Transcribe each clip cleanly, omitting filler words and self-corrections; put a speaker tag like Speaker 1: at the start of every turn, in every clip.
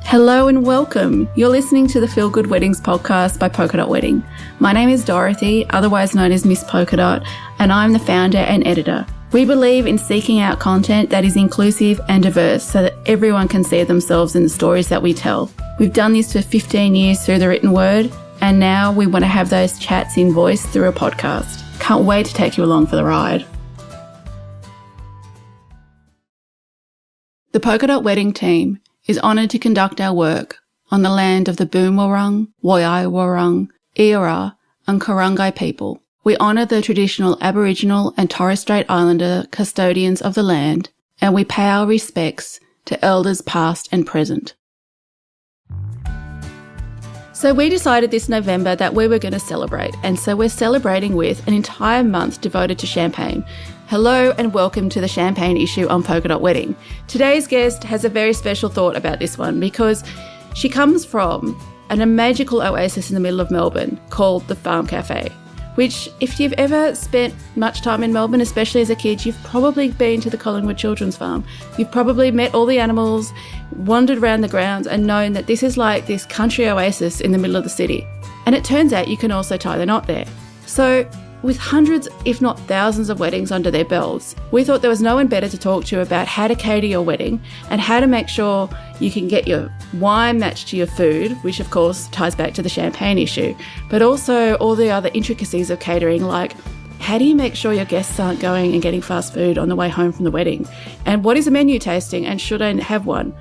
Speaker 1: Hello and welcome. You're listening to the Feel Good Weddings podcast by Polka Dot Wedding. My name is Dorothy, otherwise known as Miss Polka Dot, and I'm the founder and editor. We believe in seeking out content that is inclusive and diverse so that everyone can see themselves in the stories that we tell. We've done this for 15 years through the written word, and now we want to have those chats in voice through a podcast. Can't wait to take you along for the ride. The Polka Dot Wedding team is honoured to conduct our work on the land of the Boonwurrung, Woiwurrung, Eora and Kurungay people. We honour the traditional Aboriginal and Torres Strait Islander custodians of the land, and we pay our respects to elders past and present. So we decided this November that we were going to celebrate, and so we're celebrating with an entire month devoted to champagne. Hello and welcome to the champagne issue on Polka Dot Wedding. Today's guest has a very special thought about this one because she comes from a magical oasis in the middle of Melbourne called the Farm Cafe, which if you've ever spent much time in Melbourne, especially as a kid, you've probably been to the Collingwood Children's Farm. You've probably met all the animals, wandered around the grounds and known that this is like this country oasis in the middle of the city. And it turns out you can also tie the knot there. So with hundreds, if not thousands of weddings under their belts, we thought there was no one better to talk to about how to cater your wedding and how to make sure you can get your wine matched to your food, which of course ties back to the champagne issue, but also all the other intricacies of catering, like how do you make sure your guests aren't going and getting fast food on the way home from the wedding? And what is a menu tasting and should I have one?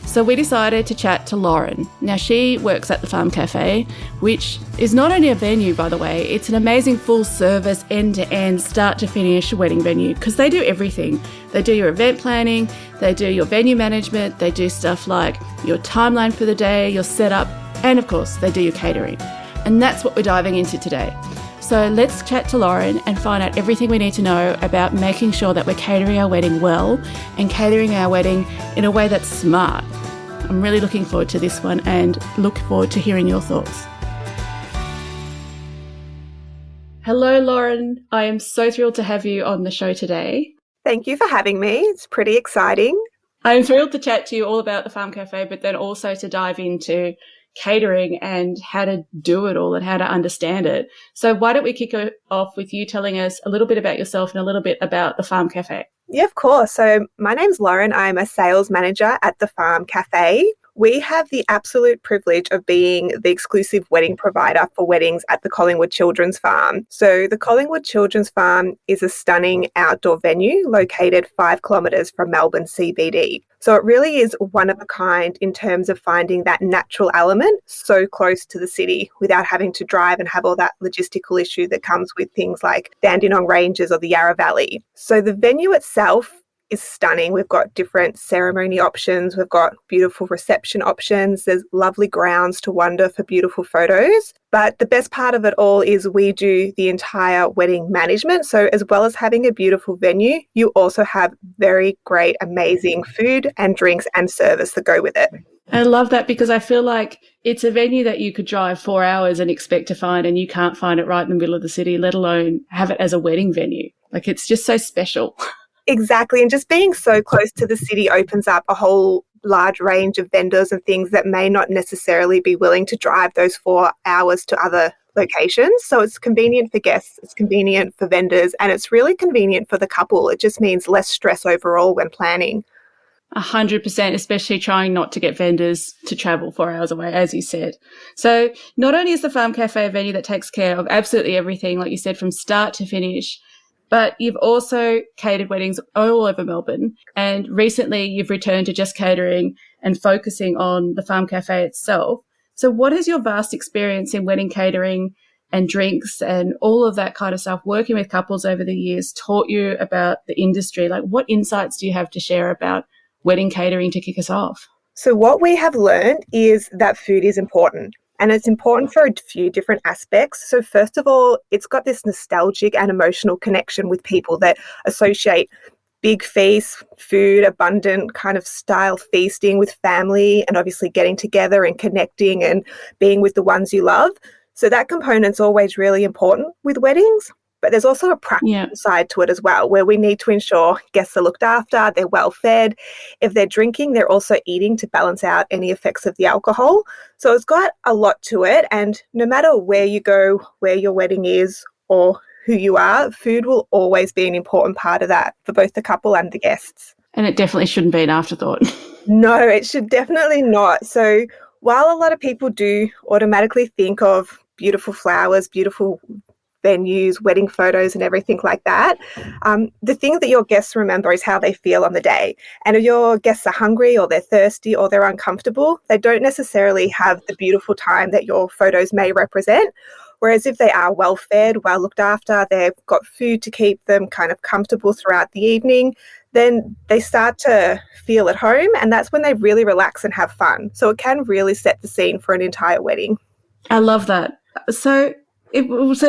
Speaker 1: So we decided to chat to Lauren. Now she works at the Farm Cafe, which is not only a venue, by the way, it's an amazing full service, end-to-end, start-to-finish wedding venue because they do everything. They do your event planning, they do your venue management, they do stuff like your timeline for the day, your setup, and of course they do your catering. And that's what we're diving into today. So let's chat to Lauren and find out everything we need to know about making sure that we're catering our wedding well and catering our wedding in a way that's smart. I'm really looking forward to this one and look forward to hearing your thoughts. Hello, Lauren. I am so thrilled to have you on the show today.
Speaker 2: Thank you for having me. It's pretty exciting.
Speaker 1: I'm thrilled to chat to you all about the Farm Cafe, but then also to dive into catering and how to do it all and how to understand it. So why don't we kick it off with you telling us a little bit about yourself and a little bit about the Farm Cafe?
Speaker 2: Yeah, of course. So my name's Lauren. I'm a sales manager at the Farm Cafe. We have the absolute privilege of being the exclusive wedding provider for weddings at the Collingwood Children's Farm. So the Collingwood Children's Farm is a stunning outdoor venue located 5 kilometres from Melbourne CBD. So it really is one of a kind in terms of finding that natural element so close to the city without having to drive and have all that logistical issue that comes with things like Dandenong Ranges or the Yarra Valley. So the venue itself is stunning. We've got different ceremony options. We've got beautiful reception options. There's lovely grounds to wander for beautiful photos. But the best part of it all is we do the entire wedding management. So as well as having a beautiful venue, you also have very great, amazing food and drinks and service that go with it.
Speaker 1: I love that because I feel like it's a venue that you could drive 4 hours and expect to find, and you can't find it right in the middle of the city, let alone have it as a wedding venue. Like it's just so special.
Speaker 2: Exactly. And just being so close to the city opens up a whole large range of vendors and things that may not necessarily be willing to drive those 4 hours to other locations. So it's convenient for guests, it's convenient for vendors, and it's really convenient for the couple. It just means less stress overall when planning.
Speaker 1: 100%, especially trying not to get vendors to travel 4 hours away, as you said. So not only is the Farm Cafe a venue that takes care of absolutely everything, like you said, from start to finish, but you've also catered weddings all over Melbourne. And recently you've returned to just catering and focusing on the Farm Cafe itself. So what has your vast experience in wedding catering and drinks and all of that kind of stuff, working with couples over the years, taught you about the industry? Like what insights do you have to share about wedding catering to kick us off?
Speaker 2: So what we have learned is that food is important. And it's important for a few different aspects. So first of all, it's got this nostalgic and emotional connection with people that associate big feasts, food, abundant kind of style feasting with family and obviously getting together and connecting and being with the ones you love. So that component's always really important with weddings. But there's also a practical side to it as well, where we need to ensure guests are looked after, they're well fed. If they're drinking, they're also eating to balance out any effects of the alcohol. So it's got a lot to it. And no matter where you go, where your wedding is, or who you are, food will always be an important part of that for both the couple and the guests.
Speaker 1: And it definitely shouldn't be an afterthought.
Speaker 2: No, it should definitely not. So while a lot of people do automatically think of beautiful flowers, beautiful venues, wedding photos and everything like that, the thing that your guests remember is how they feel on the day. And if your guests are hungry or they're thirsty or they're uncomfortable, they don't necessarily have the beautiful time that your photos may represent. Whereas if they are well fed, well looked after, they've got food to keep them kind of comfortable throughout the evening, then they start to feel at home, and that's when they really relax and have fun. So it can really set the scene for an entire wedding.
Speaker 1: I love that. So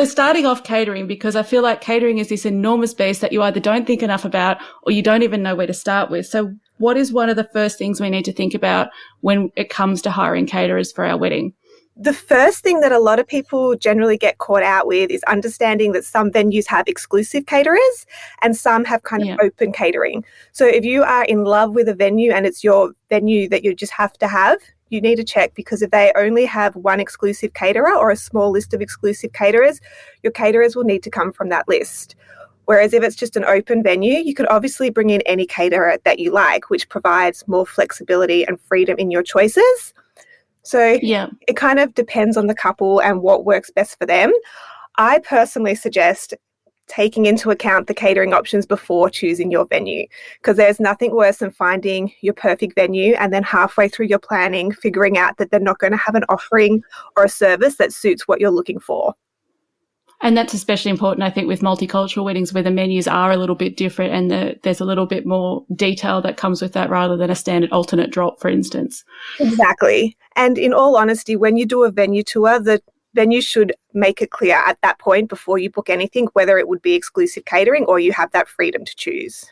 Speaker 1: starting off catering, because I feel like catering is this enormous beast that you either don't think enough about or you don't even know where to start with. So what is one of the first things we need to think about when it comes to hiring caterers for our wedding?
Speaker 2: The first thing that a lot of people generally get caught out with is understanding that some venues have exclusive caterers and some have kind of open catering. So if you are in love with a venue and it's your venue that you just have to have, you need to check, because if they only have one exclusive caterer or a small list of exclusive caterers, your caterers will need to come from that list. Whereas if it's just an open venue, you can obviously bring in any caterer that you like, which provides more flexibility and freedom in your choices. So it kind of depends on the couple and what works best for them. I personally suggest taking into account the catering options before choosing your venue, because there's nothing worse than finding your perfect venue and then halfway through your planning figuring out that they're not going to have an offering or a service that suits what you're looking for.
Speaker 1: And that's especially important, I think, with multicultural weddings where the menus are a little bit different and there's a little bit more detail that comes with that rather than a standard alternate drop, for instance.
Speaker 2: Exactly. And in all honesty, when you do a venue tour, the venue should make it clear at that point before you book anything whether it would be exclusive catering or you have that freedom to choose.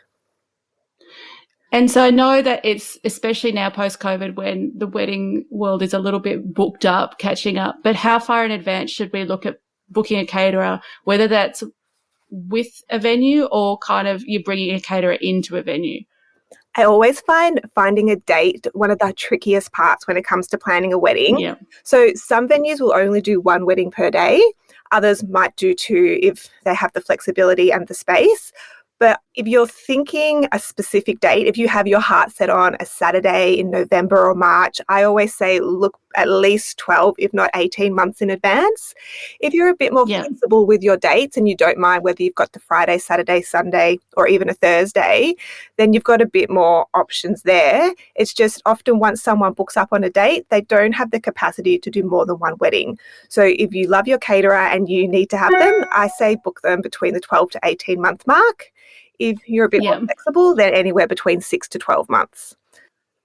Speaker 1: And so I know that it's, especially now post-COVID when the wedding world is a little bit booked up, catching up, but how far in advance should we look at booking a caterer, whether that's with a venue or kind of you're bringing a caterer into a venue?
Speaker 2: I always find finding a date one of the trickiest parts when it comes to planning a wedding.
Speaker 1: Yeah.
Speaker 2: So some venues will only do one wedding per day. Others might do two if they have the flexibility and the space. But if you're thinking a specific date, if you have your heart set on a Saturday in November or March, I always say look at least 12, if not 18 months in advance. If you're a bit more flexible with your dates and you don't mind whether you've got the Friday, Saturday, Sunday, or even a Thursday, then you've got a bit more options there. It's just often once someone books up on a date, they don't have the capacity to do more than one wedding. So if you love your caterer and you need to have them, I say book them between the 12 to 18 month mark. If you're a bit more flexible, then anywhere between 6 to 12 months.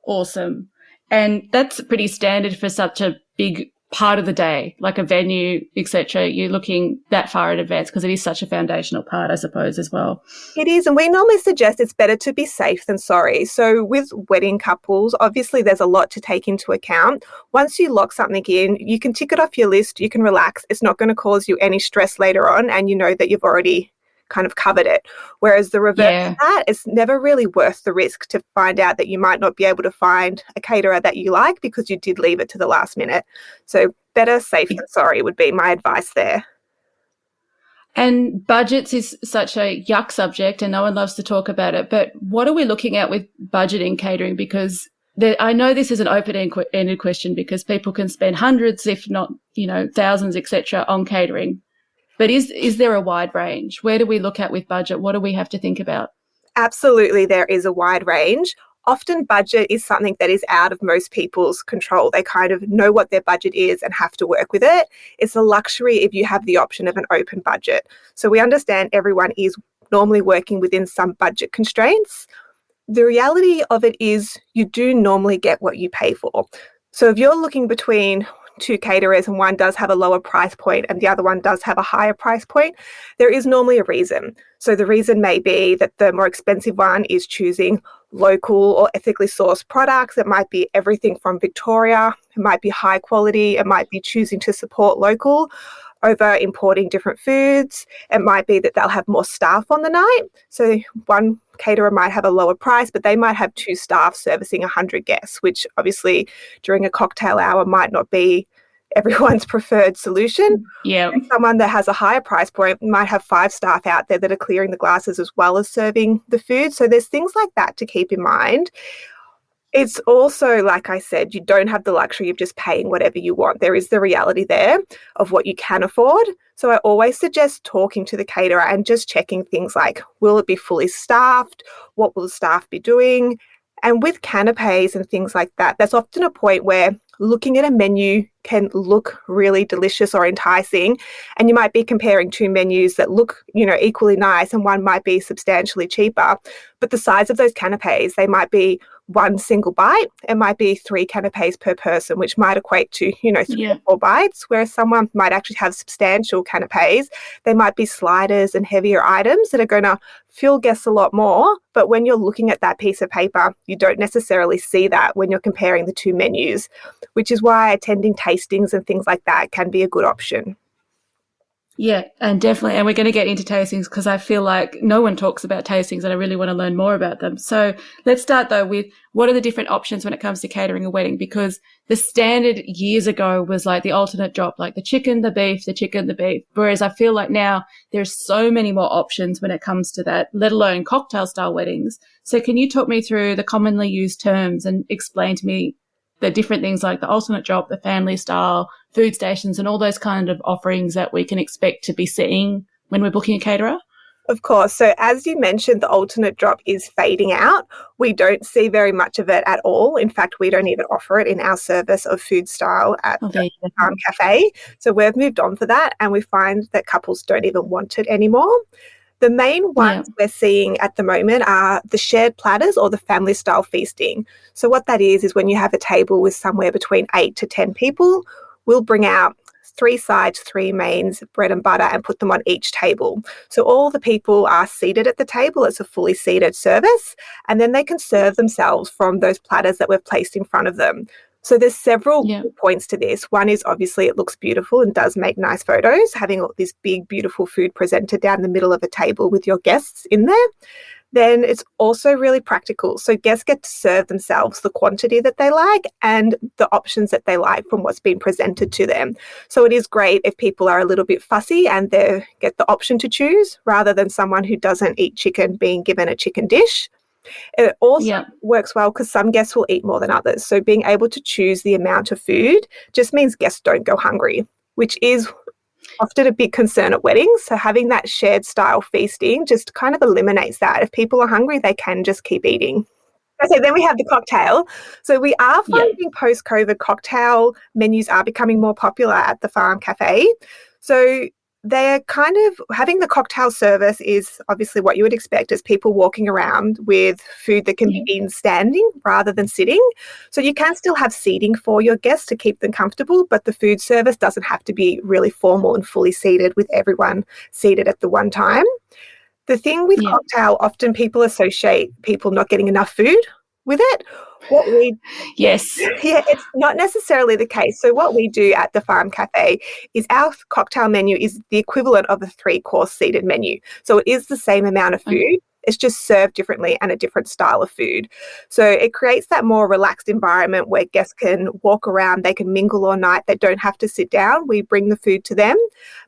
Speaker 1: Awesome. And that's pretty standard for such a big part of the day, like a venue, etc. You're looking that far in advance because it is such a foundational part, I suppose, as well.
Speaker 2: It is, and we normally suggest it's better to be safe than sorry. So with wedding couples, obviously there's a lot to take into account. Once you lock something in, you can tick it off your list, you can relax. It's not going to cause you any stress later on, and you know that you've already kind of covered it. Whereas the reverse of that, it's never really worth the risk to find out that you might not be able to find a caterer that you like because you did leave it to the last minute. So better safe than sorry would be my advice there.
Speaker 1: And budgets is such a yuck subject and no one loves to talk about it. But what are we looking at with budgeting catering? Because I know this is an open-ended question because people can spend hundreds, if not, thousands, etc., on catering. But is there a wide range? Where do we look at with budget? What do we have to think about?
Speaker 2: Absolutely, there is a wide range. Often budget is something that is out of most people's control. They kind of know what their budget is and have to work with it. It's a luxury if you have the option of an open budget. So we understand everyone is normally working within some budget constraints. The reality of it is you do normally get what you pay for. So if you're looking between two caterers and one does have a lower price point and the other one does have a higher price point, there is normally a reason. So the reason may be that the more expensive one is choosing local or ethically sourced products. It might be everything from Victoria. It might be high quality. It might be choosing to support local. over importing different foods. It might be that they'll have more staff on the night. So one caterer might have a lower price, but they might have 2 staff servicing 100 guests, which obviously during a cocktail hour might not be everyone's preferred solution.
Speaker 1: Yeah.
Speaker 2: And someone that has a higher price point might have 5 staff out there that are clearing the glasses as well as serving the food. So there's things like that to keep in mind. It's also, like I said, you don't have the luxury of just paying whatever you want. There is the reality there of what you can afford. So I always suggest talking to the caterer and just checking things like, will it be fully staffed? What will the staff be doing? And with canapes and things like that, that's often a point where looking at a menu can look really delicious or enticing. And you might be comparing 2 menus that look, equally nice, and one might be substantially cheaper. But the size of those canapes, they might be 1 single bite. It might be 3 canapes per person, which might equate to, 3 or 4 bites, whereas someone might actually have substantial canapes. They might be sliders and heavier items that are going to fill guests a lot more. But when you're looking at that piece of paper, you don't necessarily see that when you're comparing the 2 menus, which is why attending tastings and things like that can be a good option.
Speaker 1: Yeah, and definitely. And we're going to get into tastings because I feel like no one talks about tastings and I really want to learn more about them. So let's start though with what are the different options when it comes to catering a wedding? Because the standard years ago was like the alternate drop, like the chicken, the beef, the chicken, the beef. Whereas I feel like now there's so many more options when it comes to that, let alone cocktail style weddings. So can you talk me through the commonly used terms and explain to me the different things like the alternate drop, the family style, food stations, and all those kind of offerings that we can expect to be seeing when we're booking a caterer?
Speaker 2: Of course. So as you mentioned, the alternate drop is fading out. We don't see very much of it at all. In fact, we don't even offer it in our service of food style at the cafe. So we've moved on for that, and we find that couples don't even want it anymore. The main ones we're seeing at the moment are the shared platters or the family style feasting. So what that is when you have a table with somewhere between 8 to 10 people, we'll bring out 3 sides, 3 mains, bread and butter, and put them on each table. So all the people are seated at the table. It's a fully seated service, and then they can serve themselves from those platters that we've placed in front of them. So there's several points to this. One is obviously it looks beautiful and does make nice photos, having all this big, beautiful food presented down the middle of a table with your guests in there. Then it's also really practical. So guests get to serve themselves the quantity that they like and the options that they like from what's been presented to them. So it is great if people are a little bit fussy and they get the option to choose rather than someone who doesn't eat chicken being given a chicken dish. It also works well because some guests will eat more than others. So being able to choose the amount of food just means guests don't go hungry, which is often a big concern at weddings. So having that shared style feasting just kind of eliminates that. If people are hungry, they can just keep eating. Okay, then we have the cocktail. So we are finding post-COVID cocktail menus are becoming more popular at the Farm Cafe. So they're kind of having the cocktail service is obviously what you would expect as people walking around with food that can be eaten standing rather than sitting. So you can still have seating for your guests to keep them comfortable, but the food service doesn't have to be really formal and fully seated with everyone seated at the one time. The thing with cocktail, often people associate people not getting enough food with it. It's not necessarily the case. So what we do at the Farm Cafe is our cocktail menu is the equivalent of a 3-course seated menu. So it is the same amount of food. It's just served differently and a different style of food. So it creates that more relaxed environment where guests can walk around, they can mingle all night, they don't have to sit down. We bring the food to them.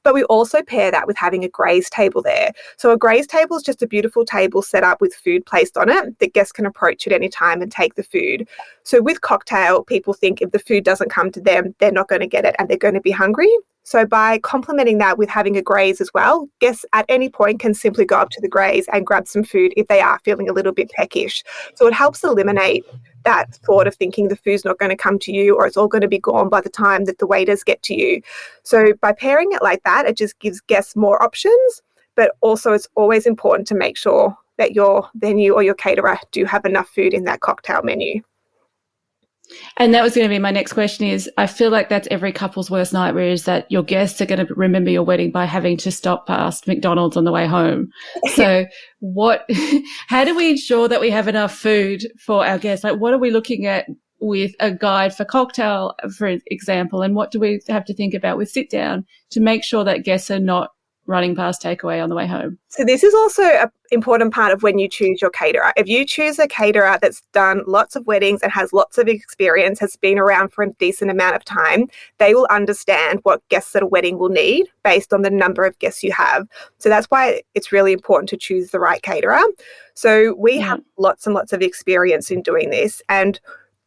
Speaker 2: But we also pair that with having a graze table there. So a graze table is just a beautiful table set up with food placed on it that guests can approach at any time and take the food. So with cocktail, people think if the food doesn't come to them, they're not going to get it and they're going to be hungry. So by complementing that with having a graze as well, guests at any point can simply go up to the graze and grab some food if they are feeling a little bit peckish. So it helps eliminate that thought of thinking the food's not going to come to you or it's all going to be gone by the time that the waiters get to you. So by pairing it like that, it just gives guests more options, but also it's always important to make sure that your venue or your caterer do have enough food in that cocktail menu.
Speaker 1: And that was going to be my next question is, I feel like that's every couple's worst nightmare is that your guests are going to remember your wedding by having to stop past McDonald's on the way home. So how do we ensure that we have enough food for our guests? Like, what are we looking at with a guide for cocktail, for example, and what do we have to think about with sit down to make sure that guests are not running past takeaway on the way home?
Speaker 2: So this is also an important part of when you choose your caterer. If you choose a caterer that's done lots of weddings and has lots of experience, has been around for a decent amount of time, they will understand what guests at a wedding will need based on the number of guests you have. So that's why it's really important to choose the right caterer. So we have lots and lots of experience in doing this, and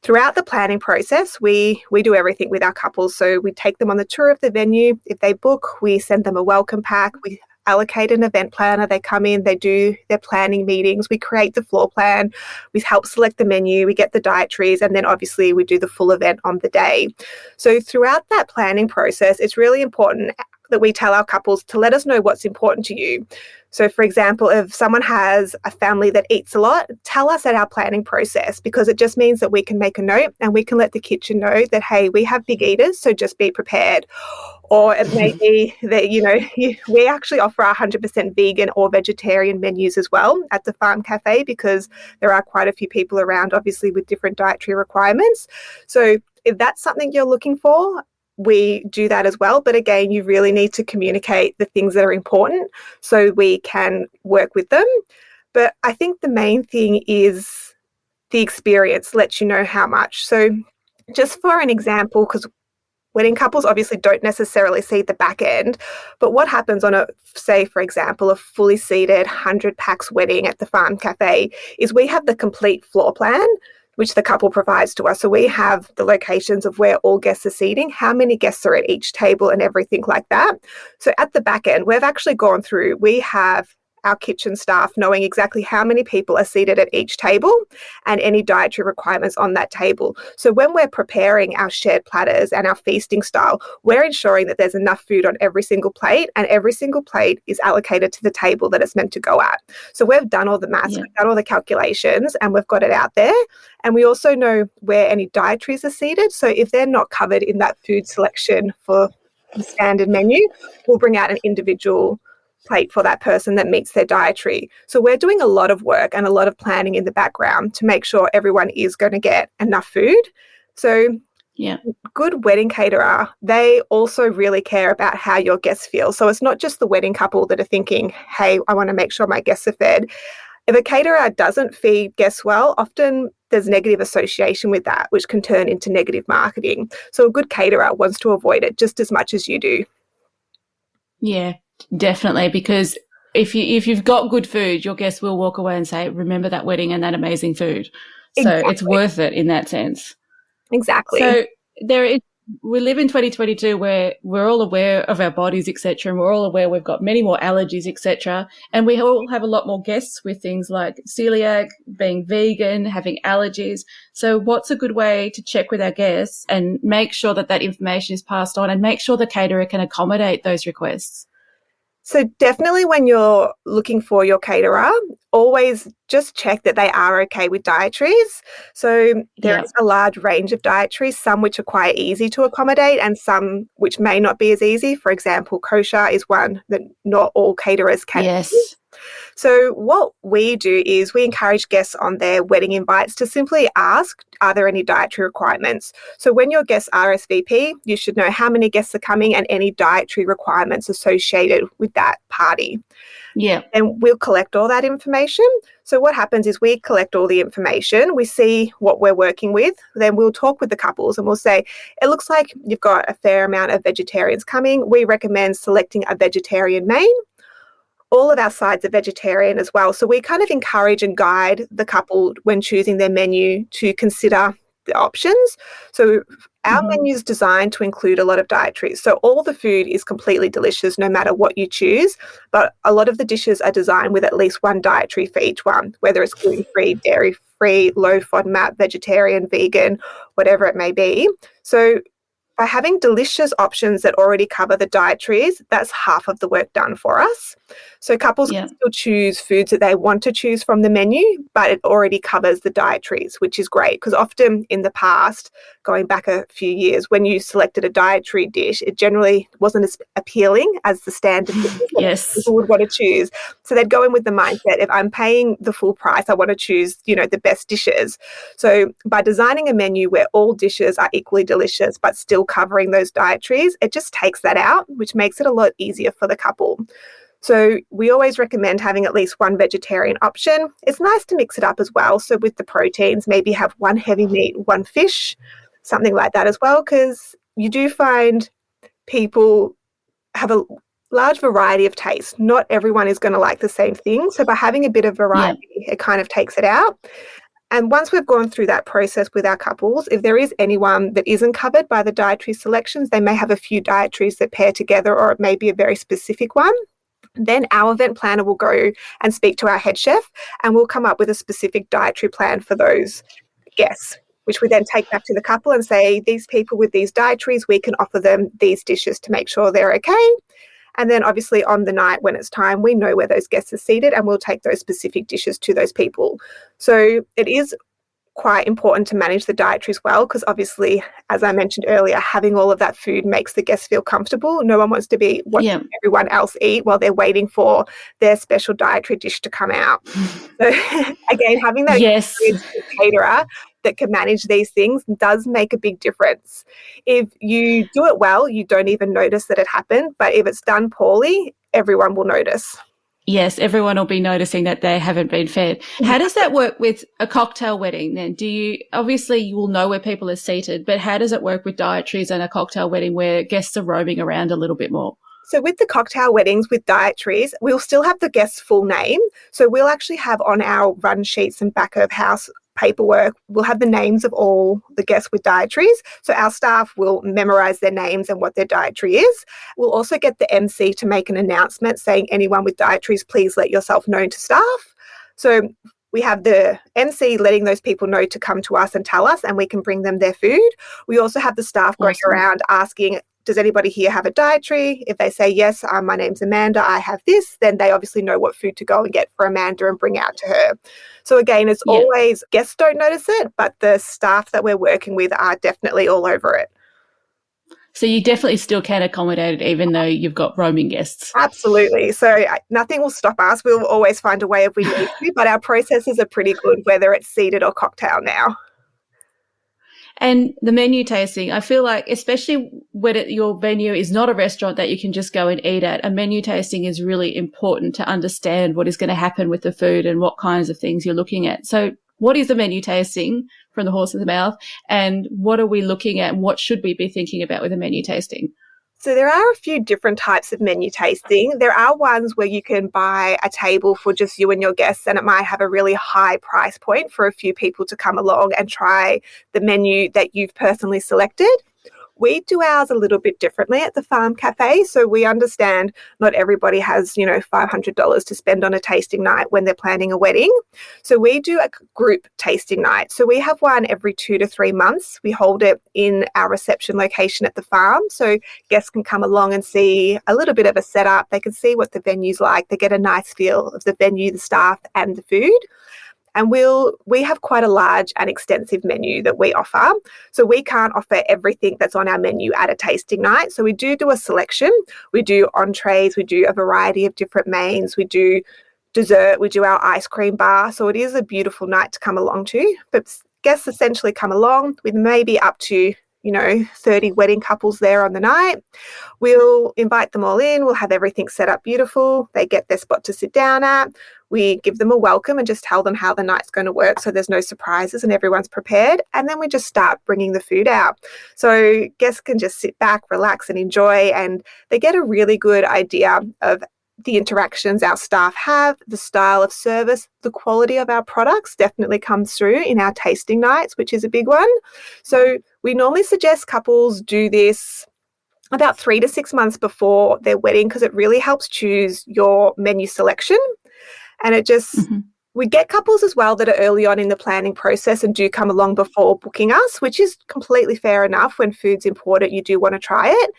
Speaker 2: throughout the planning process, we do everything with our couples. So we take them on the tour of the venue. If they book, we send them a welcome pack. We allocate an event planner. They come in, they do their planning meetings. We create the floor plan. We help select the menu. We get the dietaries. And then obviously we do the full event on the day. So throughout that planning process, it's really important that we tell our couples to let us know what's important to you. So, for example, if someone has a family that eats a lot, tell us at our planning process, because it just means that we can make a note and we can let the kitchen know that, hey, we have big eaters, so just be prepared. Or it may be that, we actually offer 100% vegan or vegetarian menus as well at the Farm Cafe, because there are quite a few people around, obviously, with different dietary requirements. So if that's something you're looking for, we do that as well. But again, you really need to communicate the things that are important so we can work with them. But I think the main thing is the experience lets you know how much. So just for an example, because wedding couples obviously don't necessarily see the back end, but what happens on say, for example, a fully seated 100 packs wedding at the Farm Cafe is we have the complete floor plan, which the couple provides to us. So we have the locations of where all guests are seating, how many guests are at each table and everything like that. So at the back end, we've actually gone through, we have our kitchen staff knowing exactly how many people are seated at each table and any dietary requirements on that table. So when we're preparing our shared platters and our feasting style, we're ensuring that there's enough food on every single plate, and every single plate is allocated to the table that it's meant to go at. So we've done all the maths, we've done all the calculations, and we've got it out there. And we also know where any dietaries are seated. So if they're not covered in that food selection for the standard menu, we'll bring out an individual plate for that person that meets their dietary. So we're doing a lot of work and a lot of planning in the background to make sure everyone is going to get enough food. So good wedding caterer, they also really care about how your guests feel. So it's not just the wedding couple that are thinking, hey, I want to make sure my guests are fed. If a caterer doesn't feed guests well, often there's negative association with that, which can turn into negative marketing. So a good caterer wants to avoid it just as much as you do.
Speaker 1: Yeah, definitely, because if you've got good food, your guests will walk away and say, remember that wedding and that amazing food. So It's worth it in that sense.
Speaker 2: Exactly.
Speaker 1: So we live in 2022 where we're all aware of our bodies, etc., and we're all aware we've got many more allergies, etc., and we all have a lot more guests with things like celiac, being vegan, having allergies. So what's a good way to check with our guests and make sure that information is passed on and make sure the caterer can accommodate those requests?
Speaker 2: So definitely when you're looking for your caterer, always just check that they are okay with dietaries. So there is a large range of dietaries, some which are quite easy to accommodate and some which may not be as easy. For example, kosher is one that not all caterers can use. So what we do is we encourage guests on their wedding invites to simply ask, are there any dietary requirements? So when your guests RSVP, you should know how many guests are coming and any dietary requirements associated with that party.
Speaker 1: Yeah.
Speaker 2: And we'll collect all that information. So what happens is we collect all the information, we see what we're working with, then we'll talk with the couples and we'll say, it looks like you've got a fair amount of vegetarians coming. We recommend selecting a vegetarian main. All of our sides are vegetarian as well. So we kind of encourage and guide the couple when choosing their menu to consider the options. So our menu is designed to include a lot of dietaries. So all the food is completely delicious no matter what you choose, but a lot of the dishes are designed with at least one dietary for each one, whether it's gluten-free, dairy-free, low FODMAP, vegetarian, vegan, whatever it may be. So by having delicious options that already cover the dietaries, that's half of the work done for us. So couples can still choose foods that they want to choose from the menu, but it already covers the dietaries, which is great because often in the past, going back a few years, when you selected a dietary dish, it generally wasn't as appealing as the standard dishes that people would want to choose. So they'd go in with the mindset, if I'm paying the full price, I want to choose, the best dishes. So by designing a menu where all dishes are equally delicious, but still covering those dietaries, it just takes that out, which makes it a lot easier for the couple. So we always recommend having at least one vegetarian option. It's nice to mix it up as well. So with the proteins, maybe have one heavy meat, one fish, something like that as well, because you do find people have a large variety of tastes. Not everyone is going to like the same thing. So by having a bit of variety, it kind of takes it out. And once we've gone through that process with our couples, if there is anyone that isn't covered by the dietary selections, they may have a few dietaries that pair together, or it may be a very specific one. Then our event planner will go and speak to our head chef, and we'll come up with a specific dietary plan for those guests, which we then take back to the couple and say, these people with these dietaries, we can offer them these dishes to make sure they're okay. And then obviously on the night when it's time, we know where those guests are seated and we'll take those specific dishes to those people. So it is quite important to manage the dietaries well, because obviously, as I mentioned earlier, having all of that food makes the guests feel comfortable. No one wants to be watching everyone else eat while they're waiting for their special dietary dish to come out. So again, having that experienced caterer that can manage these things does make a big difference. If you do it well, you don't even notice that it happened, but if it's done poorly, everyone will notice.
Speaker 1: Yes, everyone will be noticing that they haven't been fed. How does that work with a cocktail wedding then? Obviously you will know where people are seated, but how does it work with dietaries and a cocktail wedding where guests are roaming around a little bit more?
Speaker 2: So with the cocktail weddings with dietaries, we'll still have the guest's full name. So we'll actually have on our run sheets and back of house paperwork, we'll have the names of all the guests with dietaries. So our staff will memorize their names and what their dietary is. We'll also get the MC to make an announcement saying, anyone with dietaries, please let yourself known to staff. So we have the MC letting those people know to come to us and tell us, and we can bring them their food. We also have the staff going around asking, does anybody here have a dietary? If they say, yes, my name's Amanda, I have this, then they obviously know what food to go and get for Amanda and bring out to her. So again, it's always, guests don't notice it, but the staff that we're working with are definitely all over it.
Speaker 1: So you definitely still can accommodate it even though you've got roaming guests.
Speaker 2: Absolutely. So nothing will stop us. We'll always find a way if we need to, but our processes are pretty good, whether it's seated or cocktail now.
Speaker 1: And the menu tasting, I feel like, especially when your venue is not a restaurant that you can just go and eat at, a menu tasting is really important to understand what is going to happen with the food and what kinds of things you're looking at. So what is a menu tasting from the horse's mouth, and what are we looking at, and what should we be thinking about with a menu tasting?
Speaker 2: So there are a few different types of menu tasting. There are ones where you can buy a table for just you and your guests, and it might have a really high price point for a few people to come along and try the menu that you've personally selected. We do ours a little bit differently at the Farm Cafe. So we understand not everybody has, $500 to spend on a tasting night when they're planning a wedding. So we do a group tasting night. So we have one every 2 to 3 months. We hold it in our reception location at the farm. So guests can come along and see a little bit of a setup. They can see what the venue's like. They get a nice feel of the venue, the staff and the food. And we have quite a large and extensive menu that we offer. So we can't offer everything that's on our menu at a tasting night. So we do a selection. We do entrees. We do a variety of different mains. We do dessert. We do our ice cream bar. So it is a beautiful night to come along to. But guests essentially come along with maybe up to 30 wedding couples there on the night. We'll invite them all in. We'll have everything set up beautiful. They get their spot to sit down at. We give them a welcome and just tell them how the night's going to work so there's no surprises and everyone's prepared. And then we just start bringing the food out. So guests can just sit back, relax and enjoy, and they get a really good idea of the interactions our staff have, the style of service, the quality of our products definitely comes through in our tasting nights, which is a big one. So we normally suggest couples do this about 3 to 6 months before their wedding, because it really helps choose your menu selection. And it just We get couples as well that are early on in the planning process and do come along before booking us, which is completely fair enough. When food's important, you do want to try it.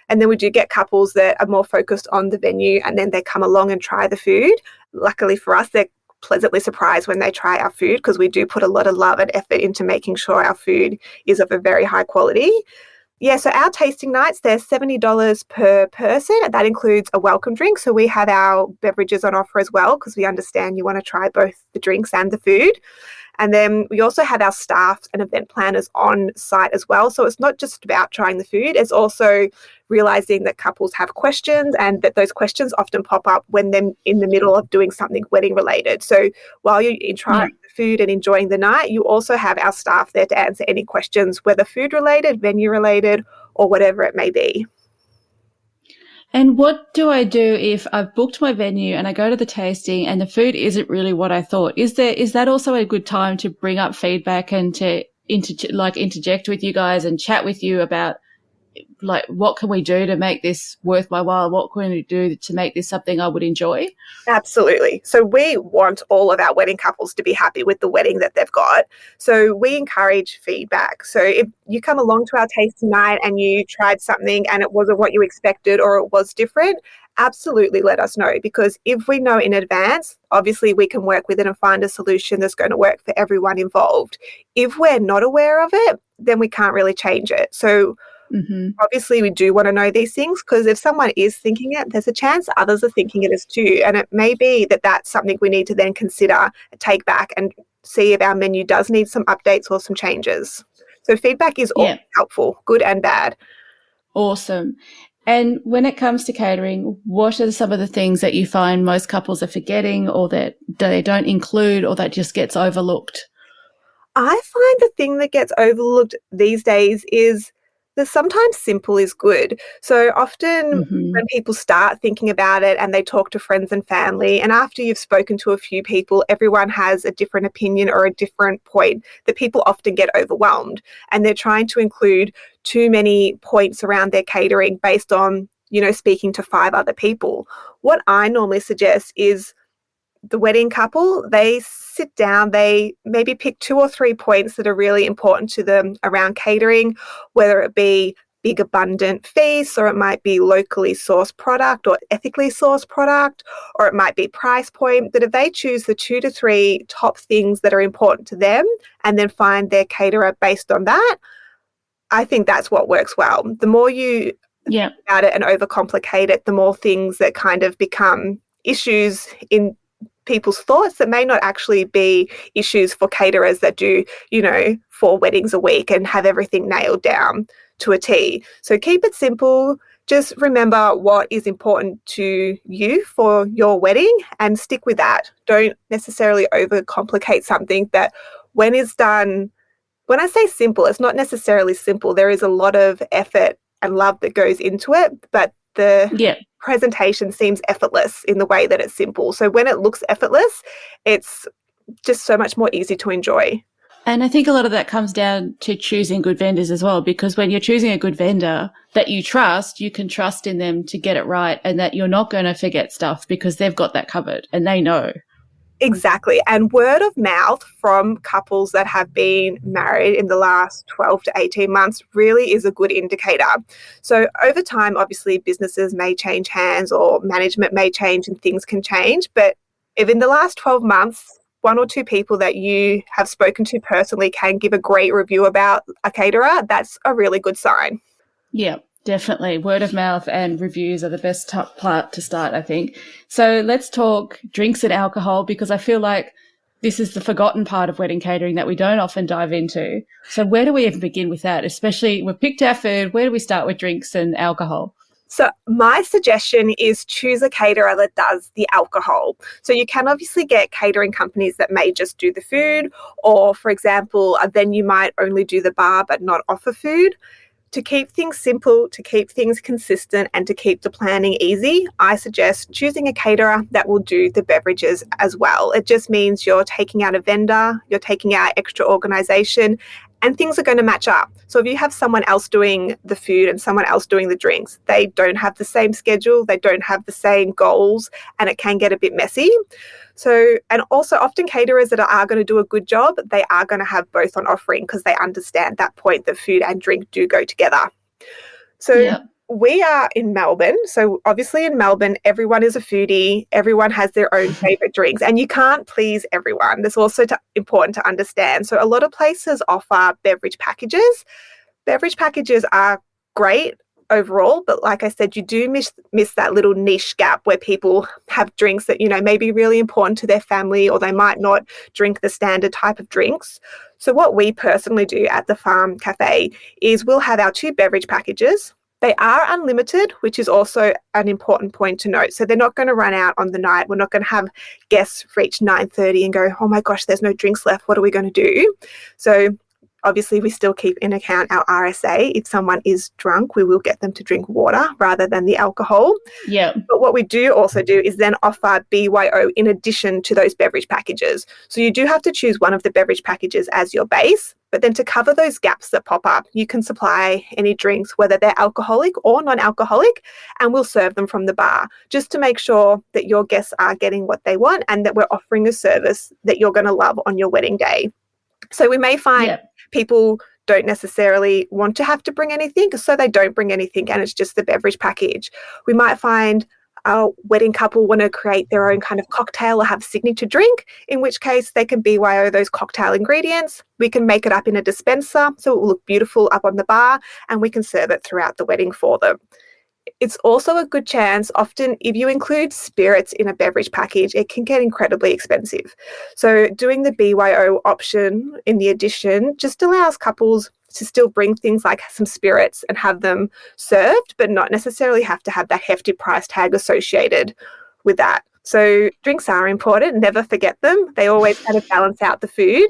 Speaker 2: And then we do get couples that are more focused on the venue and then they come along and try the food. Luckily for us, they're pleasantly surprised when they try our food because we do put a lot of love and effort into making sure our food is of a very high quality. Yeah, so our tasting nights, they're $70 per person. That includes a welcome drink. So we have our beverages on offer as well because we understand you want to try both the drinks and the food. And then we also have our staff and event planners on site as well. So it's not just about trying the food, it's also realizing that couples have questions and that those questions often pop up when they're in the middle of doing something wedding related. So while you're trying the food and enjoying the night, you also have our staff there to answer any questions, whether food related, venue related, or whatever it may be.
Speaker 1: And what do I do if I've booked my venue and I go to the tasting and the food isn't really what I thought? Is that also a good time to bring up feedback and to interject with you guys and chat with you about like what can we do to make this worth my while? What can we do to make this something I would enjoy?
Speaker 2: Absolutely. So we want all of our wedding couples to be happy with the wedding that they've got. So we encourage feedback. So if you come along to our tasting night and you tried something and it wasn't what you expected or it was different, absolutely let us know, because if we know in advance, obviously we can work with it and find a solution that's going to work for everyone involved. If we're not aware of it, then we can't really change it. So obviously, we do want to know these things because if someone is thinking it, there's a chance others are thinking it as too. And it may be that that's something we need to then consider, take back and see if our menu does need some updates or some changes. So feedback is always helpful, good and bad.
Speaker 1: Awesome. And when it comes to catering, what are some of the things that you find most couples are forgetting or that they don't include or that just gets overlooked?
Speaker 2: I find the thing that gets overlooked these days is that sometimes simple is good. So often when people start thinking about it and they talk to friends and family, and after you've spoken to a few people, everyone has a different opinion or a different point, that people often get overwhelmed and they're trying to include too many points around their catering based on, speaking to 5 other people. What I normally suggest is the wedding couple, they sit down, they maybe pick 2 or 3 points that are really important to them around catering, whether it be big abundant feasts, or it might be locally sourced product or ethically sourced product, or it might be price point. But if they choose the 2 to 3 top things that are important to them and then find their caterer based on that, I think that's what works well. The more you think about it and overcomplicate it, the more things that kind of become issues in people's thoughts that may not actually be issues for caterers that do, 4 weddings a week and have everything nailed down to a T. So keep it simple. Just remember what is important to you for your wedding and stick with that. Don't necessarily overcomplicate something that when it's done, when I say simple, it's not necessarily simple. There is a lot of effort and love that goes into it, but the presentation seems effortless in the way that it's simple. So when it looks effortless, it's just so much more easy to enjoy.
Speaker 1: And I think a lot of that comes down to choosing good vendors as well, because when you're choosing a good vendor that you trust, you can trust in them to get it right and that you're not going to forget stuff because they've got that covered and they know.
Speaker 2: Exactly. And word of mouth from couples that have been married in the last 12 to 18 months really is a good indicator. So over time, obviously, businesses may change hands or management may change and things can change. But if in the last 12 months, 1 or 2 people that you have spoken to personally can give a great review about a caterer, that's a really good sign.
Speaker 1: Yeah. Definitely. Word of mouth and reviews are the best part to start, I think. So let's talk drinks and alcohol, because I feel like this is the forgotten part of wedding catering that we don't often dive into. So where do we even begin with that? Especially we've picked our food. Where do we start with drinks and alcohol?
Speaker 2: So my suggestion is choose a caterer that does the alcohol. So you can obviously get catering companies that may just do the food, or for example, a venue might only do the bar but not offer food. To keep things simple, to keep things consistent, and to keep the planning easy, I suggest choosing a caterer that will do the beverages as well. It just means you're taking out a vendor, you're taking out extra organisation, and things are going to match up. So if you have someone else doing the food and someone else doing the drinks, they don't have the same schedule, they don't have the same goals, and it can get a bit messy. So, and also often caterers that are going to do a good job, they are going to have both on offering because they understand that point that food and drink do go together. So we are in Melbourne. So obviously in Melbourne, everyone is a foodie. Everyone has their own favourite drinks and you can't please everyone. That's also important to understand. So a lot of places offer beverage packages. Beverage packages are great overall, but like I said, you do miss that little niche gap where people have drinks that, may be really important to their family, or they might not drink the standard type of drinks. So what we personally do at the Farm Cafe is we'll have our 2 beverage packages. They are unlimited, which is also an important point to note. So they're not going to run out on the night. We're not going to have guests reach 9:30 and go, oh my gosh, there's no drinks left. What are we going to do? So obviously, we still keep in account our RSA. If someone is drunk, we will get them to drink water rather than the alcohol.
Speaker 1: Yeah.
Speaker 2: But what we do also do is then offer BYO in addition to those beverage packages. So you do have to choose one of the beverage packages as your base. But then to cover those gaps that pop up, you can supply any drinks, whether they're alcoholic or non-alcoholic, and we'll serve them from the bar, just to make sure that your guests are getting what they want and that we're offering a service that you're going to love on your wedding day. So we may find people don't necessarily want to have to bring anything, so they don't bring anything and it's just the beverage package. We might find a wedding couple want to create their own kind of cocktail or have signature drink, in which case they can BYO those cocktail ingredients. We can make it up in a dispenser so it will look beautiful up on the bar, and we can serve it throughout the wedding for them. It's also a good chance, often if you include spirits in a beverage package, it can get incredibly expensive. So doing the BYO option in the addition just allows couples to still bring things like some spirits and have them served, but not necessarily have to have that hefty price tag associated with that. So drinks are important, never forget them. They always kind of balance out the food.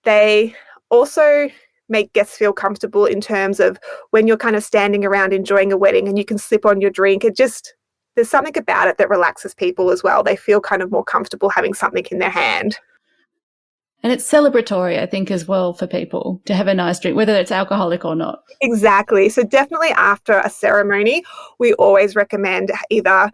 Speaker 2: They also make guests feel comfortable in terms of when you're kind of standing around enjoying a wedding and you can slip on your drink. There's something about it that relaxes people as well. They feel kind of more comfortable having something in their hand.
Speaker 1: And it's celebratory, I think, as well for people to have a nice drink, whether it's alcoholic or not.
Speaker 2: Exactly. So definitely after a ceremony, we always recommend either,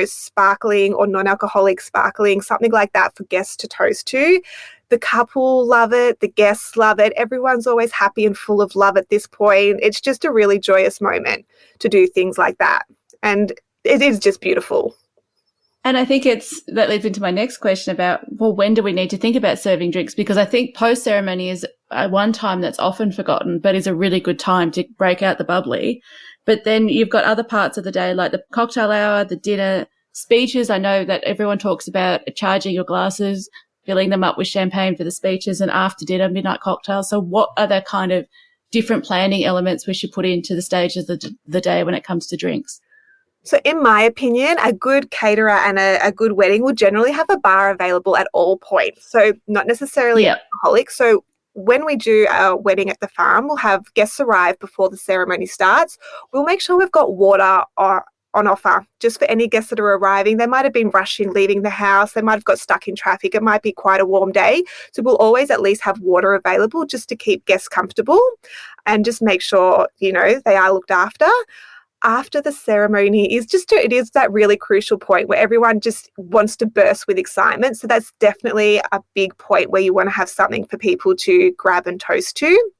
Speaker 2: sparkling or non-alcoholic sparkling, something like that for guests to toast to. The couple love it. The guests love it. Everyone's always happy and full of love at this point. It's just a really joyous moment to do things like that. And it is just beautiful.
Speaker 1: And I think that leads into my next question about, well, when do we need to think about serving drinks? Because I think post-ceremony is one time that's often forgotten, but is a really good time to break out the bubbly. But then you've got other parts of the day, like the cocktail hour, the dinner, speeches. I know that everyone talks about charging your glasses, filling them up with champagne for the speeches, and after dinner, midnight cocktails. So what are the kind of different planning elements we should put into the stages of the day when it comes to drinks?
Speaker 2: So in my opinion, a good caterer and a good wedding will generally have a bar available at all points. So not necessarily alcoholic. So when we do our wedding at the farm, we'll have guests arrive before the ceremony starts. We'll make sure we've got water on offer just for any guests that are arriving. They might have been rushing, leaving the house. They might have got stuck in traffic. It might be quite a warm day. So we'll always at least have water available just to keep guests comfortable and just make sure, they are looked after. After the ceremony it is that really crucial point where everyone just wants to burst with excitement. So that's definitely a big point where you want to have something for people to grab and toast to.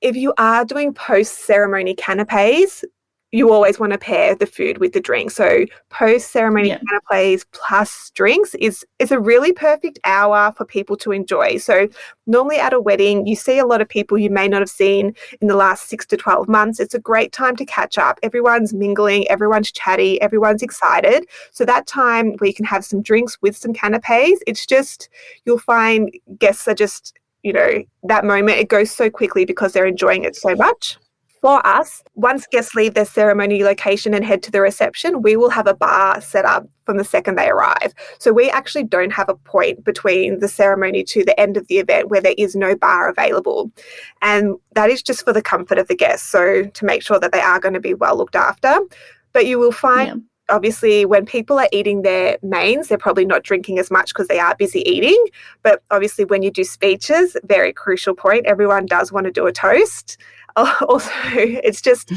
Speaker 2: If you are doing post-ceremony canapes, you always want to pair the food with the drink. So post-ceremony canapes plus drinks is a really perfect hour for people to enjoy. So normally at a wedding, you see a lot of people you may not have seen in the last 6 to 12 months. It's a great time to catch up. Everyone's mingling, everyone's chatty, everyone's excited. So that time where you can have some drinks with some canapes, it's just, you'll find guests are just, that moment, it goes so quickly because they're enjoying it so much. For us, once guests leave their ceremony location and head to the reception, we will have a bar set up from the second they arrive. So we actually don't have a point between the ceremony to the end of the event where there is no bar available. And that is just for the comfort of the guests, so to make sure that they are going to be well looked after. But you will find, obviously, when people are eating their mains, they're probably not drinking as much because they are busy eating. But obviously when you do speeches, very crucial point, everyone does want to do a toast. Also, it's just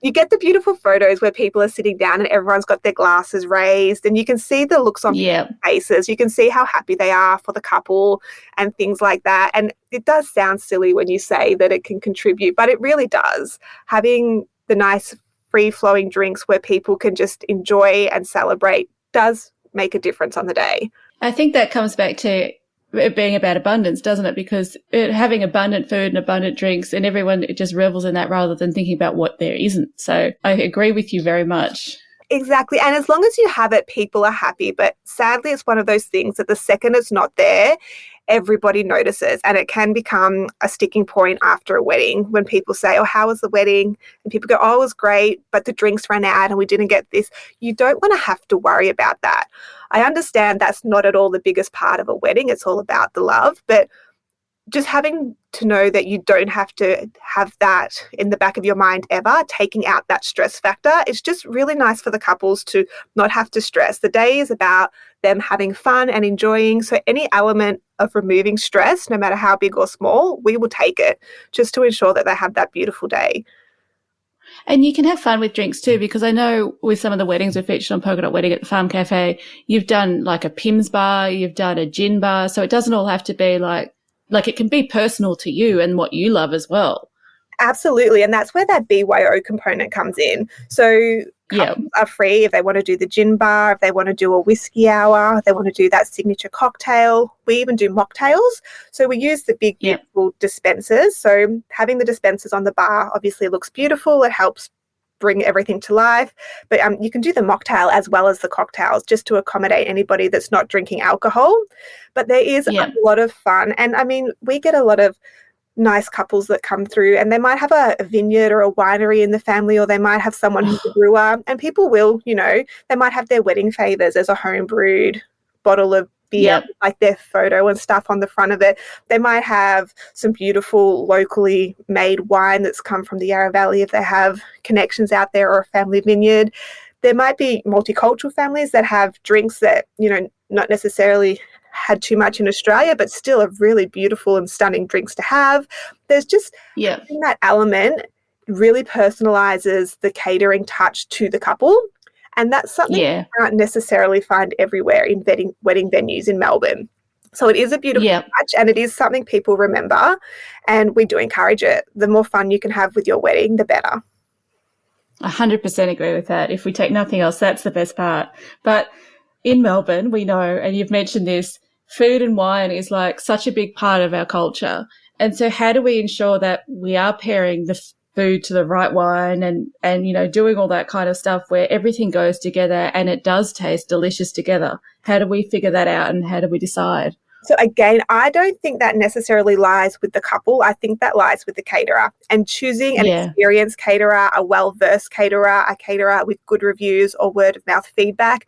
Speaker 2: you get the beautiful photos where people are sitting down and everyone's got their glasses raised, and you can see the looks on
Speaker 1: Yeah.
Speaker 2: faces. You can see how happy they are for the couple and things like that. And it does sound silly when you say that it can contribute, but it really does. Having the nice free flowing drinks where people can just enjoy and celebrate does make a difference on the day.
Speaker 1: I think that comes back to it being about abundance, doesn't it? Because having abundant food and abundant drinks, and everyone just revels in that rather than thinking about what there isn't. So I agree with you very much.
Speaker 2: Exactly. And as long as you have it, people are happy. But sadly, it's one of those things that the second it's not there, everybody notices. And it can become a sticking point after a wedding when people say, oh, how was the wedding? And people go, oh, it was great, but the drinks ran out and we didn't get this. You don't want to have to worry about that. I understand that's not at all the biggest part of a wedding. It's all about the love. But just having to know that you don't have to have that in the back of your mind ever, taking out that stress factor, it's just really nice for the couples to not have to stress. The day is about them having fun and enjoying. So any element of removing stress, no matter how big or small, we will take it just to ensure that they have that beautiful day.
Speaker 1: And you can have fun with drinks too, because I know with some of the weddings we've featured on Polka Dot Wedding at the Farm Cafe, you've done like a Pimm's bar, you've done a gin bar. So it doesn't all have to be like it can be personal to you and what you love as well.
Speaker 2: Absolutely. And that's where that BYO component comes in. So couples are free if they want to do the gin bar, if they want to do a whiskey hour, if they want to do that signature cocktail. We even do mocktails. So we use the big, beautiful dispensers. So having the dispensers on the bar obviously looks beautiful. It helps bring everything to life. But you can do the mocktail as well as the cocktails just to accommodate anybody that's not drinking alcohol. But there is a lot of fun. And I mean, we get a lot of nice couples that come through and they might have a vineyard or a winery in the family, or they might have someone who's a brewer, and people will, they might have their wedding favors as a home brewed bottle of beer, like their photo and stuff on the front of it. They might have some beautiful locally made wine that's come from the Yarra Valley if they have connections out there, or a family vineyard. There might be multicultural families that have drinks that, not necessarily had too much in Australia, but still are really beautiful and stunning drinks to have. There's just that element really personalizes the catering touch to the couple. And that's something you can't necessarily find everywhere in wedding venues in Melbourne. So it is a beautiful touch, and it is something people remember, and we do encourage it. The more fun you can have with your wedding, the better.
Speaker 1: 100% agree with that. If we take nothing else, that's the best part. But in Melbourne, we know, and you've mentioned this, food and wine is like such a big part of our culture. And so how do we ensure that we are pairing the food to the right wine and doing all that kind of stuff where everything goes together and it does taste delicious together? How do we figure that out, and how do we decide?
Speaker 2: So again, I don't think that necessarily lies with the couple. I think that lies with the caterer, and choosing an experienced caterer, a well-versed caterer, a caterer with good reviews or word of mouth feedback.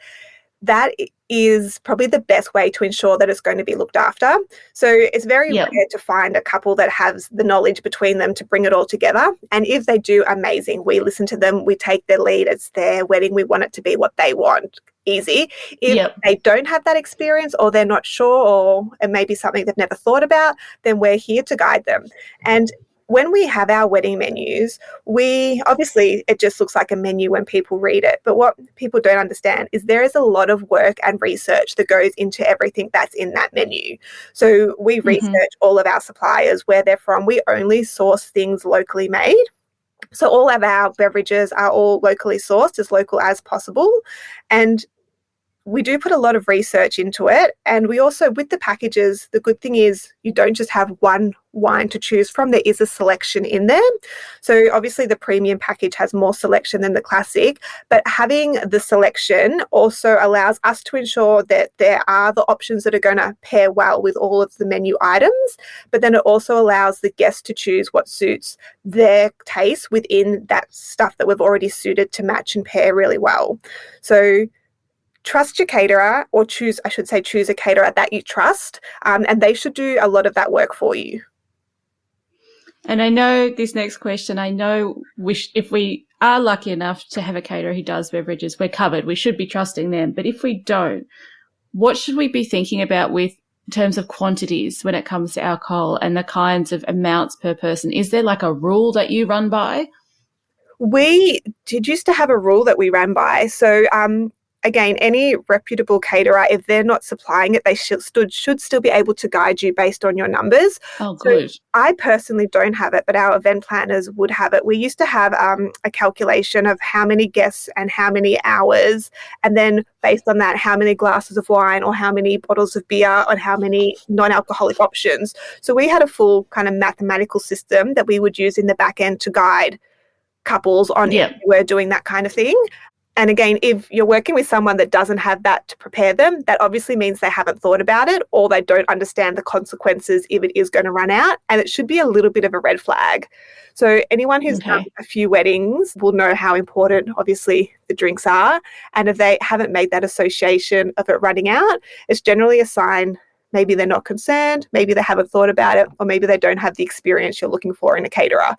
Speaker 2: That is probably the best way to ensure that it's going to be looked after. So it's very rare to find a couple that has the knowledge between them to bring it all together. And if they do, amazing. We listen to them. We take their lead. It's their wedding. We want it to be what they want. Easy. If they don't have that experience, or they're not sure, or it may be something they've never thought about, then we're here to guide them. And when we have our wedding menus, obviously it just looks like a menu when people read it. But what people don't understand is there is a lot of work and research that goes into everything that's in that menu. So we research all of our suppliers, where they're from. We only source things locally made. So all of our beverages are all locally sourced, as local as possible. And we do put a lot of research into it. And we also, with the packages, the good thing is you don't just have one wine to choose from. There is a selection in there. So obviously the premium package has more selection than the classic, but having the selection also allows us to ensure that there are the options that are going to pair well with all of the menu items. But then it also allows the guest to choose what suits their taste within that stuff that we've already suited to match and pair really well. So trust your caterer, or choose a caterer that you trust, and they should do a lot of that work for you.
Speaker 1: And I know this next question, if we are lucky enough to have a caterer who does beverages, we're covered. We should be trusting them. But if we don't, what should we be thinking about with in terms of quantities when it comes to alcohol and the kinds of amounts per person? Is there like a rule that you run by?
Speaker 2: We did used to have a rule that we ran by. So, again, any reputable caterer, if they're not supplying it, they should still be able to guide you based on your numbers.
Speaker 1: Oh,
Speaker 2: So
Speaker 1: good.
Speaker 2: I personally don't have it, but our event planners would have it. We used to have a calculation of how many guests and how many hours, and then based on that, how many glasses of wine or how many bottles of beer or how many non-alcoholic options. So we had a full kind of mathematical system that we would use in the back end to guide couples on if we're doing that kind of thing. And again, if you're working with someone that doesn't have that to prepare them, that obviously means they haven't thought about it or they don't understand the consequences if it is going to run out. And it should be a little bit of a red flag. So anyone who's done a few weddings will know how important, obviously, the drinks are. And if they haven't made that association of it running out, it's generally a sign maybe they're not concerned, maybe they haven't thought about it, or maybe they don't have the experience you're looking for in a caterer.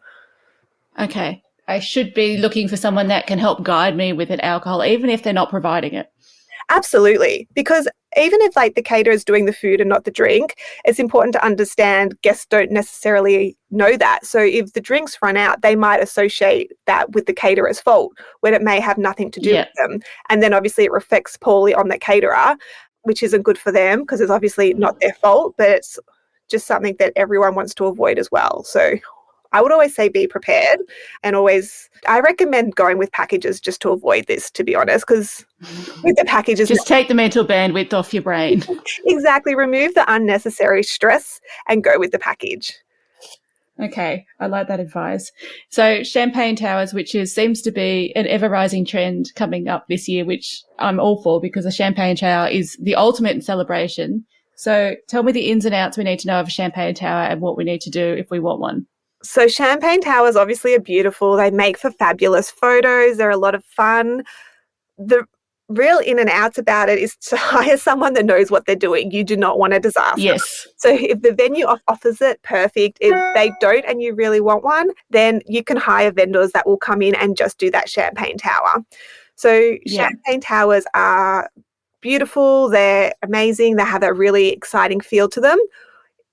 Speaker 1: Okay. I should be looking for someone that can help guide me with an alcohol, even if they're not providing it.
Speaker 2: Absolutely. Because even if like the caterer is doing the food and not the drink, it's important to understand guests don't necessarily know that. So if the drinks run out, they might associate that with the caterer's fault when it may have nothing to do with them. And then obviously it reflects poorly on the caterer, which isn't good for them because it's obviously not their fault, but it's just something that everyone wants to avoid as well. So I would always say be prepared, and I recommend going with packages just to avoid this, to be honest, because with the packages...
Speaker 1: Just take the mental bandwidth off your brain.
Speaker 2: Exactly. Remove the unnecessary stress and go with the package.
Speaker 1: Okay, I like that advice. So champagne towers, which seems to be an ever-rising trend coming up this year, which I'm all for because a champagne tower is the ultimate celebration. So tell me the ins and outs we need to know of a champagne tower and what we need to do if we want one.
Speaker 2: So champagne towers obviously are beautiful. They make for fabulous photos. They're a lot of fun. The real in and outs about it is to hire someone that knows what they're doing. You do not want a disaster.
Speaker 1: Yes.
Speaker 2: So if the venue offers it, perfect. If they don't and you really want one, then you can hire vendors that will come in and just do that champagne tower. So champagne towers are beautiful. They're amazing. They have a really exciting feel to them.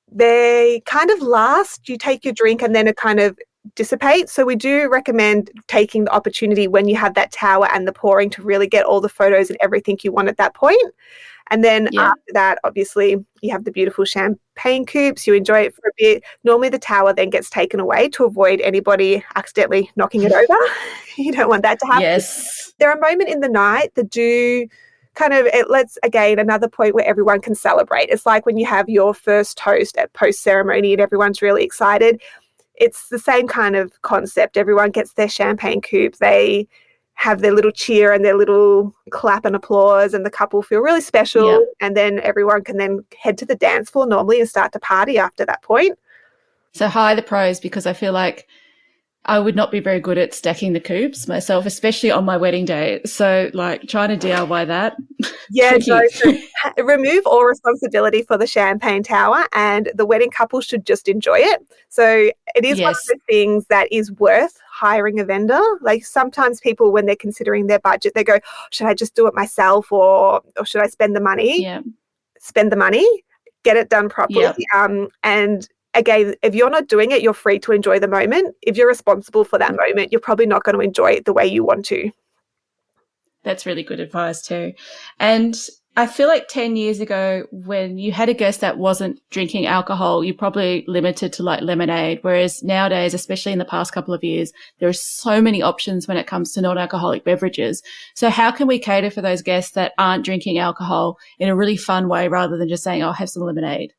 Speaker 2: They kind of last. You take your drink and then it kind of dissipates. So we do recommend taking the opportunity when you have that tower and the pouring to really get all the photos and everything you want at that point. And then after that, obviously, you have the beautiful champagne coupes. You enjoy it for a bit. Normally the tower then gets taken away to avoid anybody accidentally knocking it over. You don't want that to happen.
Speaker 1: Yes.
Speaker 2: There are moments in the night that do... it lets, again, another point where everyone can celebrate. It's like when you have your first toast at post-ceremony and everyone's really excited. It's the same kind of concept. Everyone gets their champagne coupe. They have their little cheer and their little clap and applause, and the couple feel really special.
Speaker 1: Yep.
Speaker 2: And then everyone can then head to the dance floor normally and start to party after that point.
Speaker 1: So hire the pros, because I feel like I would not be very good at stacking the coupes myself, especially on my wedding day. So, like, trying to DIY that.
Speaker 2: Yeah, so remove all responsibility for the champagne tower, and the wedding couple should just enjoy it. So it is one of the things that is worth hiring a vendor. Like sometimes people, when they're considering their budget, they go, should I just do it myself or should I spend the money?
Speaker 1: Yeah.
Speaker 2: Spend the money, get it done properly.
Speaker 1: Yep.
Speaker 2: And again, if you're not doing it, you're free to enjoy the moment. If you're responsible for that moment, you're probably not going to enjoy it the way you want to.
Speaker 1: That's really good advice too. And I feel like 10 years ago, when you had a guest that wasn't drinking alcohol, you probably limited to like lemonade. Whereas nowadays, especially in the past couple of years, there are so many options when it comes to non-alcoholic beverages. So how can we cater for those guests that aren't drinking alcohol in a really fun way rather than just saying, oh, have some lemonade?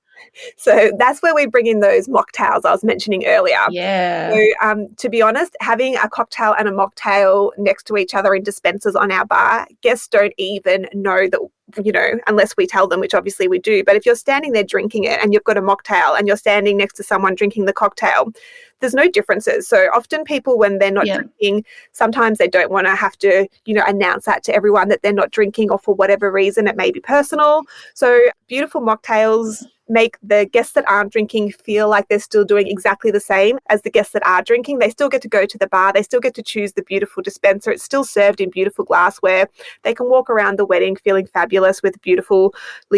Speaker 2: So that's where we bring in those mocktails I was mentioning earlier.
Speaker 1: Yeah.
Speaker 2: So to be honest, having a cocktail and a mocktail next to each other in dispensers on our bar, guests don't even know that, you know, unless we tell them, which obviously we do. But if you're standing there drinking it and you've got a mocktail and you're standing next to someone drinking the cocktail, there's no differences. So often people, when they're not drinking, sometimes they don't want to have to, you know, announce that to everyone that they're not drinking, or for whatever reason, it may be personal. So beautiful mocktails, make the guests that aren't drinking feel like they're still doing exactly the same as the guests that are drinking. They still get to go to the bar. They still get to choose the beautiful dispenser. It's still served in beautiful glassware. They can walk around the wedding feeling fabulous with a beautifully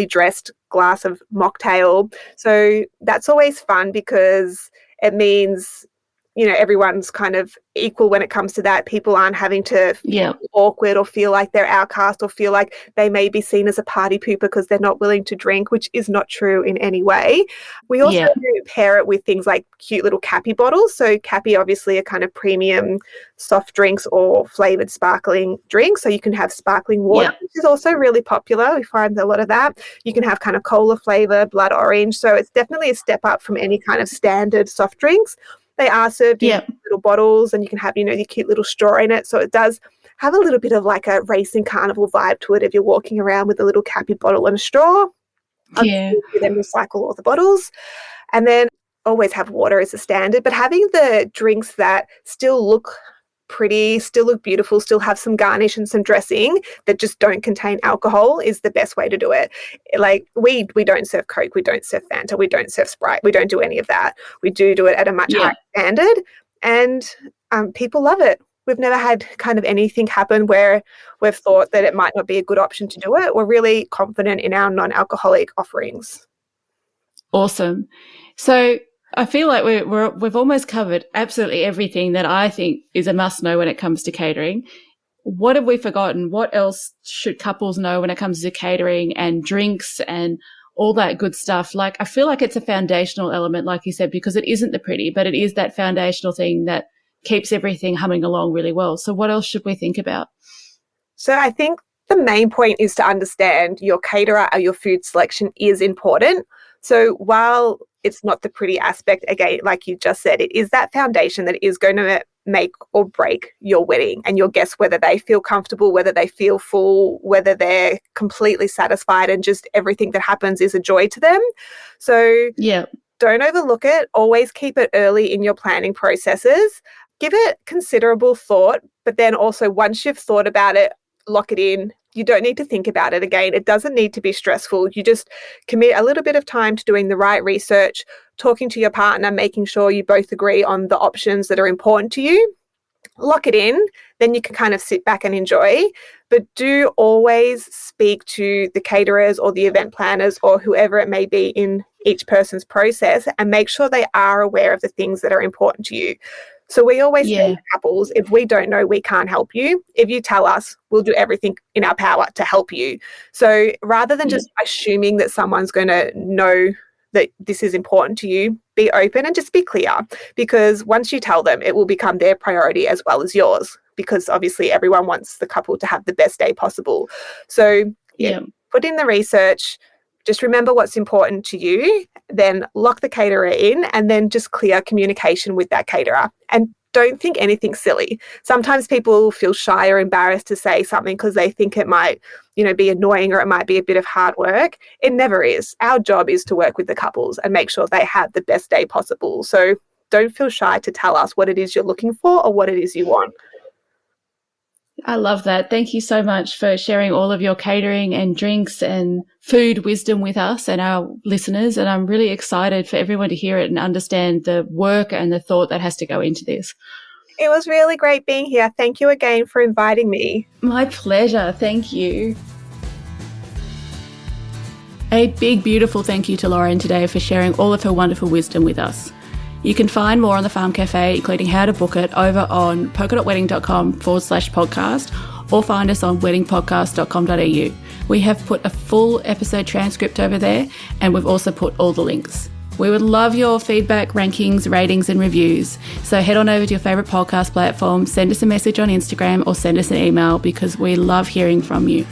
Speaker 2: dressed glass of mocktail. So that's always fun because it means, everyone's kind of equal when it comes to that. People aren't having to feel awkward or feel like they're outcast or feel like they may be seen as a party pooper because they're not willing to drink, which is not true in any way. We also pair it with things like cute little Cappy bottles. So Cappy obviously are kind of premium soft drinks or flavoured sparkling drinks. So you can have sparkling water, which is also really popular. We find a lot of that. You can have kind of cola flavour, blood orange. So it's definitely a step up from any kind of standard soft drinks. They are served in little bottles, and you can have, your cute little straw in it. So it does have a little bit of like a racing carnival vibe to it if you're walking around with a little Cappy bottle and a straw. You then recycle all the bottles. And then always have water as a standard, but having the drinks that still look pretty, still look beautiful, still have some garnish and some dressing that just don't contain alcohol is the best way to do it. Like we don't serve Coke, we don't serve Fanta, we don't serve Sprite, we don't do any of that. We do it at a much higher standard, and people love it. We've never had kind of anything happen where we've thought that it might not be a good option to do it. We're really confident in our non-alcoholic offerings.
Speaker 1: Awesome. So I feel like we've almost covered absolutely everything that I think is a must know when it comes to catering. What have we forgotten? What else should couples know when it comes to catering and drinks and all that good stuff? Like, I feel like it's a foundational element, like you said, because it isn't the pretty, but it is that foundational thing that keeps everything humming along really well. So what else should we think about?
Speaker 2: So I think the main point is to understand your caterer or your food selection is important. So while it's not the pretty aspect, again, like you just said, it is that foundation that is going to make or break your wedding and your guests, whether they feel comfortable, whether they feel full, whether they're completely satisfied and just everything that happens is a joy to them. So don't overlook it. Always keep it early in your planning processes. Give it considerable thought, but then also once you've thought about it, lock it in. You don't need to think about it again. It doesn't need to be stressful. You just commit a little bit of time to doing the right research, talking to your partner, making sure you both agree on the options that are important to you. Lock it in, then you can kind of sit back and enjoy. But do always speak to the caterers or the event planners or whoever it may be in each person's process and make sure they are aware of the things that are important to you. So we always say to couples, if we don't know, we can't help you. If you tell us, we'll do everything in our power to help you. So rather than just assuming that someone's going to know that this is important to you, be open and just be clear, because once you tell them, it will become their priority as well as yours, because obviously everyone wants the couple to have the best day possible. So put in the research, just remember what's important to you, then lock the caterer in, and then just clear communication with that caterer. And don't think anything silly. Sometimes people feel shy or embarrassed to say something because they think it might, be annoying or it might be a bit of hard work. It never is. Our job is to work with the couples and make sure they have the best day possible. So don't feel shy to tell us what it is you're looking for or what it is you want.
Speaker 1: I love that. Thank you so much for sharing all of your catering and drinks and food wisdom with us and our listeners. And I'm really excited for everyone to hear it and understand the work and the thought that has to go into this.
Speaker 2: It was really great being here. Thank you again for inviting me.
Speaker 1: My pleasure. Thank you. A big, beautiful thank you to Lauren today for sharing all of her wonderful wisdom with us. You can find more on the Farm Cafe, including how to book it, over on polkadotwedding.com/podcast or find us on weddingpodcast.com.au. We have put a full episode transcript over there, and we've also put all the links. We would love your feedback, rankings, ratings and reviews. So head on over to your favourite podcast platform, send us a message on Instagram or send us an email, because we love hearing from you.